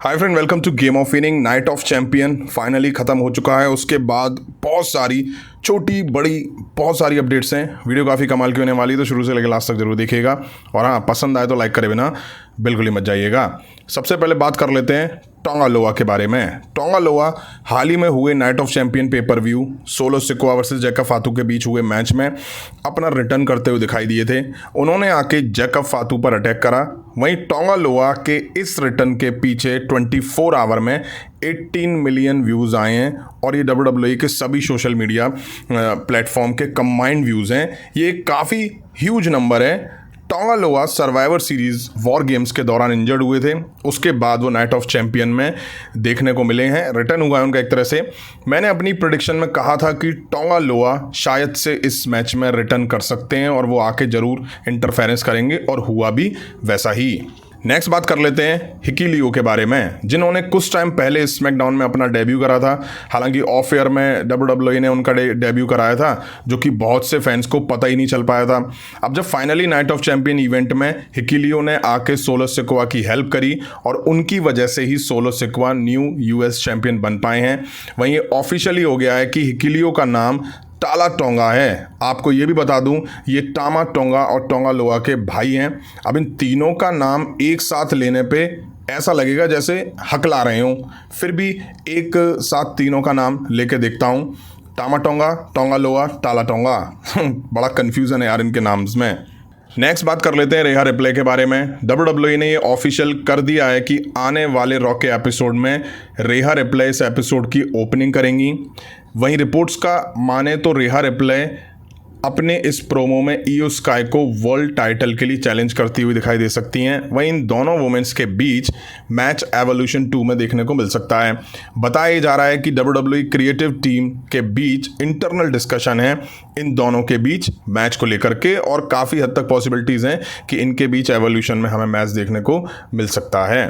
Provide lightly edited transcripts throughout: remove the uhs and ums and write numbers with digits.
Hi friend, welcome to game of winning. Night of champion finally ख़त्म हो चुका है। उसके बाद बहुत सारी छोटी बड़ी बहुत सारी अपडेट्स हैं। वीडियो काफ़ी कमाल की होने वाली है, तो शुरू से लेकर लास्ट तक जरूर देखिएगा। और हाँ, पसंद आए तो लाइक करे बिना बिल्कुल ही मत जाइएगा। सबसे पहले बात कर लेते हैं टोंगा लोआ के बारे में। टोंगा लोआ हाल ही में हुए night of champion pay per view Solo Sikoa versus Jacob Fatu के बीच हुए मैच में अपना रिटर्न करते हुए दिखाई दिए थे। उन्होंने आके जैकब फातू पर अटैक करा। वहीं टोंगा लोआ के इस रिटर्न के पीछे 24 आवर में 18 मिलियन व्यूज़ आए हैं और ये WWE के सभी सोशल मीडिया प्लेटफॉर्म के कंबाइंड व्यूज़ हैं। ये काफ़ी ह्यूज नंबर है। टोंगा लोआ सर्वाइवर सीरीज़ वॉर गेम्स के दौरान इंजर्ड हुए थे। उसके बाद वो नाइट ऑफ चैंपियन में देखने को मिले हैं। रिटर्न हुआ है उनका एक तरह से। मैंने अपनी प्रेडिक्शन में कहा था कि टोंगा लोआ शायद से इस मैच में रिटर्न कर सकते हैं और वो आके ज़रूर इंटरफेरेंस करेंगे, और हुआ भी वैसा ही। नेक्स्ट बात कर लेते हैं हिकी लियो के बारे में, जिन्होंने कुछ टाइम पहले स्मैकडाउन में अपना डेब्यू करा था। हालांकि ऑफ एयर में WWE ने उनका डेब्यू कराया था, जो कि बहुत से फैंस को पता ही नहीं चल पाया था। अब जब finally night of champion event में हिकी लियो ने आके सोलो सिकोआ की हेल्प करी और उनकी वजह से ही Solo Sikoa new US champion बन पाए हैं। वहीं ये ऑफिशियली हो गया है कि हिकी लियो का नाम टाला टोंगा है। आपको ये भी बता दूं, ये टामा टोंगा और टोंगा लोआ के भाई हैं। अब इन तीनों का नाम एक साथ लेने पे ऐसा लगेगा जैसे हकला रहे हों, फिर भी एक साथ तीनों का नाम लेके देखता हूं। टामा टोंगा, टोंगा लोआ, टाला टोंगा बड़ा कन्फ्यूज़न है यार इनके नाम्स में। नेक्स्ट बात कर लेते हैं रेहा रिप्ले के बारे में। WWE ने ये ऑफिशियल कर दिया है कि आने वाले रॉ के एपिसोड में रेहा रिप्ले इस एपिसोड की ओपनिंग करेंगी। वहीं रिपोर्ट्स का माने तो रेहा रिप्ले अपने इस प्रोमो में ईओ स्काई को वर्ल्ड टाइटल के लिए चैलेंज करती हुई दिखाई दे सकती हैं। वहीं इन दोनों वुमेन्स के बीच मैच एवोल्यूशन 2 में देखने को मिल सकता है। बताया जा रहा है कि WWE क्रिएटिव टीम के बीच इंटरनल डिस्कशन है इन दोनों के बीच मैच को लेकर के, और काफ़ी हद तक पॉसिबिलिटीज़ हैं कि इनके बीच एवोल्यूशन में हमें मैच देखने को मिल सकता है।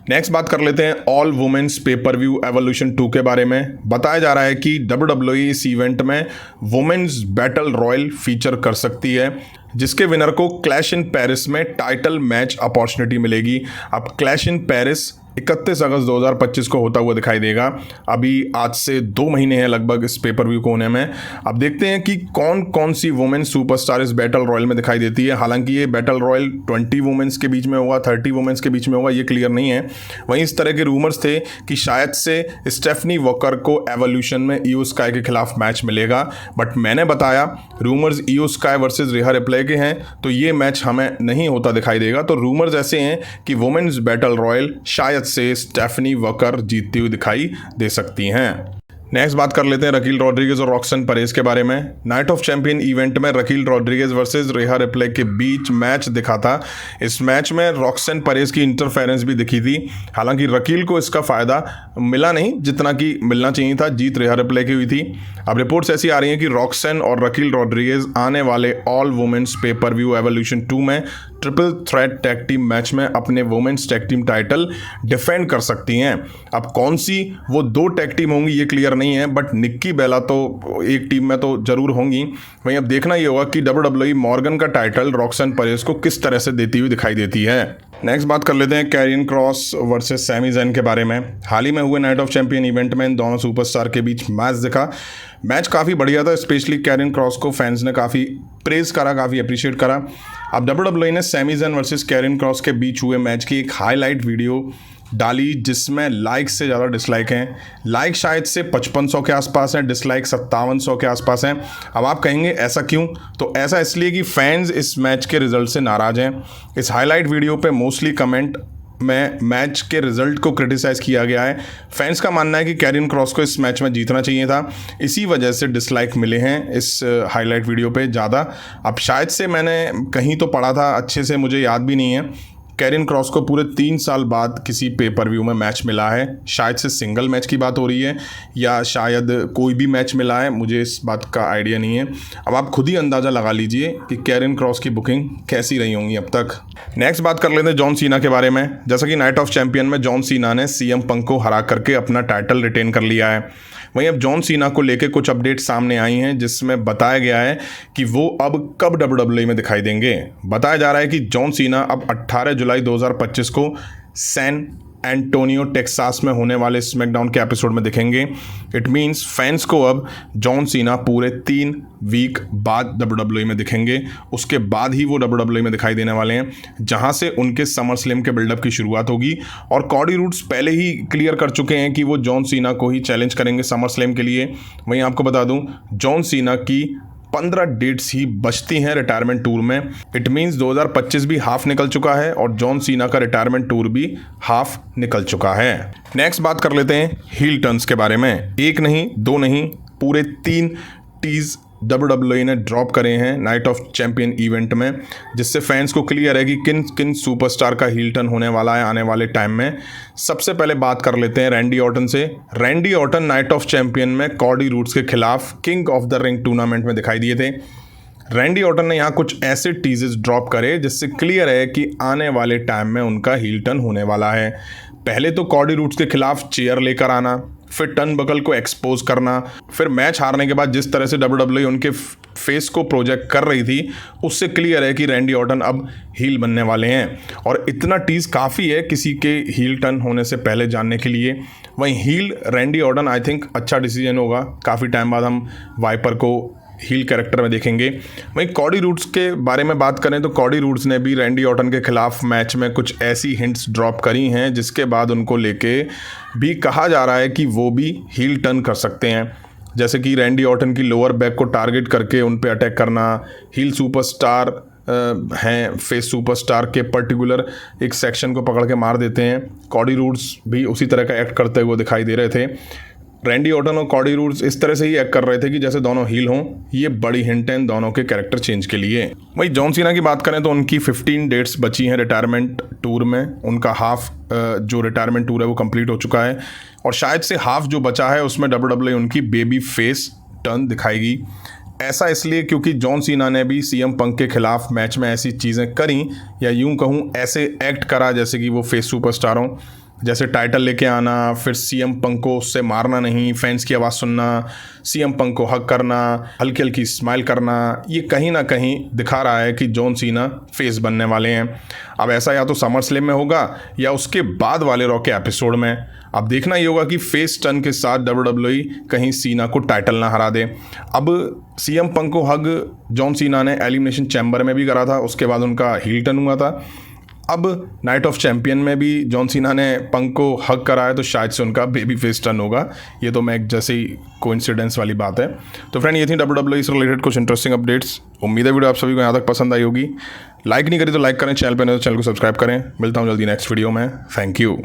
नेक्स्ट बात कर लेते हैं all women's pay per view Evolution 2 के बारे में। बताया जा रहा है कि WWE इस इवेंट में वुमेन्स बैटल रॉयल फीचर कर सकती है, जिसके विनर को क्लैश इन पेरिस में टाइटल मैच अपॉर्चुनिटी मिलेगी। अब क्लैश इन पेरिस 31 अगस्त 2025 को होता हुआ दिखाई देगा। अभी आज से 2 महीने हैं लगभग इस पेपर व्यू को होने में। अब देखते हैं कि कौन कौन सी वुमेन सुपरस्टार इस बैटल रॉयल में दिखाई देती है। हालांकि ये बैटल रॉयल 20 वुमेन्स के बीच में होगा, 30 वुमेन्स के बीच में होगा, ये क्लियर नहीं है। वहीं इस तरह के रूमर्स थे कि शायद से स्टेफनी वॉकर को एवोल्यूशन में ईओ स्काई के खिलाफ मैच मिलेगा, बट मैंने बताया रूमर्स ईओ स्काई वर्सेज रेहा रिप्ले के हैं, तो ये मैच हमें नहीं होता दिखाई देगा। तो रूमर्स ऐसे हैं कि वुमेन्स बैटल रॉयल शायद से स्टेफनी वॉकर जीतती हुई दिखाई दे सकती हैं। नेक्स्ट बात कर लेते हैं रकील रॉड्रिगेज और रॉक्सन परेज के बारे में। नाइट ऑफ चैंपियन इवेंट में रकील रॉड्रिगेज वर्सेस रेहा रिप्ले के बीच मैच दिखा था। इस मैच में रॉक्सन परेज की इंटरफेरेंस भी दिखी थी। हालांकि रकील को इसका फ़ायदा मिला नहीं जितना कि मिलना चाहिए था। जीत रेहा रिप्ले की हुई थी। अब रिपोर्ट्स ऐसी आ रही हैं कि रॉक्सन और रकील रॉड्रिगेज आने वाले all women's pay per view Evolution 2 में triple threat tag team match में अपने women's tag team title defend कर सकती हैं। अब कौन सी वो 2 टैग टीम होंगी ये क्लियर नहीं है, बट निक्की बेला तो एक टीम में तो जरूर होंगी। वहीं अब देखना ये होगा कि WWE मॉर्गन का टाइटल रॉक्सन परेज को किस तरह से देती हुई दिखाई देती है। नेक्स्ट बात कर लेते हैं कैरियन क्रॉस वर्सेस सैमी ज़ैन के बारे में। हाल ही में हुए नाइट ऑफ चैंपियन इवेंट में इन दोनों सुपरस्टार के बीच मैच दिखा। मैच काफ़ी बढ़िया था। स्पेशली कैरियन क्रॉस को फैंस ने काफ़ी प्रेज करा, काफ़ी अप्रिशिएट करा। अब WWE ने सैमी ज़ैन वर्सेस कैरियन क्रॉस के बीच हुए मैच की एक हाईलाइट वीडियो डाली, जिसमें लाइक से ज़्यादा डिसलाइक हैं। लाइक शायद से 5500 के आसपास हैं, डिसलाइक 5700 के आसपास हैं। अब आप कहेंगे ऐसा क्यों? तो ऐसा इसलिए कि फैंस इस मैच के रिजल्ट से नाराज़ हैं। इस हाईलाइट वीडियो पे मोस्टली कमेंट में मैच के रिजल्ट को क्रिटिसाइज़ किया गया है। फैंस का मानना है कि कैरियन क्रॉस को इस मैच में जीतना चाहिए था। इसी वजह से डिसलाइक मिले हैं इस हाईलाइट वीडियो पे ज़्यादा। अब शायद से मैंने कहीं तो पढ़ा था, अच्छे से मुझे याद भी नहीं है। कैरियन क्रॉस को पूरे 3 साल बाद किसी पेपर व्यू में मैच मिला है। शायद से सिंगल मैच की बात हो रही है या शायद कोई भी मैच मिला है, मुझे इस बात का आइडिया नहीं है। अब आप खुद ही अंदाज़ा लगा लीजिए कि कैरियन क्रॉस की बुकिंग कैसी रही होंगी अब तक। नेक्स्ट बात कर लेते हैं जॉन सीना के बारे में। जैसा कि नाइट ऑफ चैंपियन में जॉन सीना ने CM पंक को हरा करके अपना टाइटल रिटेन कर लिया है। वहीं अब जॉन सीना को लेकर कुछ अपडेट सामने आई हैं, जिसमें बताया गया है कि वो अब कब WWE में दिखाई देंगे। बताया जा रहा है कि जॉन सीना अब 18 जुलाई 2025 को सैन एंटोनियो टेक्सास में होने वाले स्मैकडाउन के एपिसोड में दिखेंगे। इट मीन्स फैंस को अब जॉन सीना पूरे 3 वीक बाद WWE में दिखेंगे। उसके बाद ही वो WWE में दिखाई देने वाले हैं, जहां से उनके समर स्लैम के बिल्डअप की शुरुआत होगी। और कॉडी रूड्स पहले ही क्लियर कर चुके हैं कि वो जॉन सीना को ही चैलेंज करेंगे समर स्लैम के लिए। वहीं आपको बता दूं, जॉन सीना की 15 डेट्स ही बचती हैं रिटायरमेंट टूर में। इट मीन्स 2025 भी हाफ निकल चुका है और जॉन सीना का रिटायरमेंट टूर भी हाफ निकल चुका है। नेक्स्ट बात कर लेते हैं हील टर्न्स के बारे में। 1 नहीं 2 नहीं, पूरे 3 टीज WWE ने ड्रॉप करे हैं नाइट ऑफ चैंपियन इवेंट में, जिससे फैंस को क्लियर है कि किन किन सुपरस्टार का हील टर्न होने वाला है आने वाले टाइम में। सबसे पहले बात कर लेते हैं रैंडी ऑर्टन से। Randy Orton night of champion में कॉडी रूड्स के खिलाफ king of the ring tournament में दिखाई दिए थे। रैंडी ऑर्टन ने यहाँ कुछ ऐसे टीजेस ड्रॉप करे जिससे क्लियर है कि आने वाले टाइम में उनका हील टर्न होने वाला है। पहले तो कॉडी रूड्स के खिलाफ चेयर लेकर आना, फिर टर्नबकल को एक्सपोज करना, फिर मैच हारने के बाद जिस तरह से WWE उनके फेस को प्रोजेक्ट कर रही थी, उससे क्लियर है कि रैंडी ऑर्टन अब हील बनने वाले हैं। और इतना टीज काफ़ी है किसी के हील टर्न होने से पहले जानने के लिए। वहीं heel Randy Orton I think अच्छा डिसीजन होगा। काफ़ी टाइम बाद हम वाइपर को हील कैरेक्टर में देखेंगे। वहीं कॉडी रूड्स के बारे में बात करें तो कॉडी रूड्स ने भी रैंडी ऑर्टन के खिलाफ मैच में कुछ ऐसी हिंट्स ड्रॉप करी हैं जिसके बाद उनको लेके भी कहा जा रहा है कि वो भी हील टर्न कर सकते हैं। जैसे कि रैंडी ऑर्टन की लोअर बैक को टारगेट करके उन पे अटैक करना, हील सुपरस्टार हैं फेस सुपरस्टार के पर्टिकुलर एक सेक्शन को पकड़ के मार देते हैं। कॉडी रूड्स भी उसी तरह का एक्ट करते हुए दिखाई दे रहे थे। रैंडी ऑर्टन और कॉडी रूड्स इस तरह से ही एक्ट कर रहे थे कि जैसे दोनों हील हों। ये बड़ी हिंट है दोनों के कैरेक्टर चेंज के लिए। वहीं जॉन सीना की बात करें तो उनकी 15 डेट्स बची हैं रिटायरमेंट टूर में। उनका हाफ जो रिटायरमेंट टूर है वो कंप्लीट हो चुका है और शायद से हाफ जो बचा है उसमें WWE उनकी बेबी फेस टर्न दिखाएगी। ऐसा इसलिए क्योंकि जॉन सीना ने भी CM पंक के खिलाफ मैच में ऐसी चीज़ें करी, या यूं कहूँ ऐसे एक्ट करा जैसे कि वो फेस सुपरस्टार हों। जैसे टाइटल लेके आना, फिर CM पंक को उससे मारना नहीं, फैंस की आवाज़ सुनना, CM पंक को हक करना, हल्की हल्की स्माइल करना, ये कहीं ना कहीं दिखा रहा है कि जॉन सीना फेस बनने वाले हैं। अब ऐसा या तो समर स्लैम में होगा या उसके बाद वाले रॉ के एपिसोड में। अब देखना ये होगा कि फेस टर्न के साथ WWE कहीं सीना को टाइटल ना हरा दे। अब CM पंक को हग जॉन सीना ने एलिमिनेशन चैम्बर में भी करा था, उसके बाद उनका हील टर्न हुआ था। अब नाइट ऑफ चैंपियन में भी जॉन सीना ने पंक को हक करा है, तो शायद से उनका बेबी फेस टर्न होगा। ये तो मैं एक जैसे ही कोइंसिडेंस वाली बात है। तो फ्रेंड, ये थी WWE से रिलेटेड कुछ इंटरेस्टिंग अपडेट्स। उम्मीद है वीडियो आप सभी को यहाँ तक पसंद आई होगी। लाइक नहीं करी तो लाइक करें, चैनल पर नहीं तो चैनल को सब्सक्राइब करें। मिलता हूँ जल्दी नेक्स्ट वीडियो में। Thank you.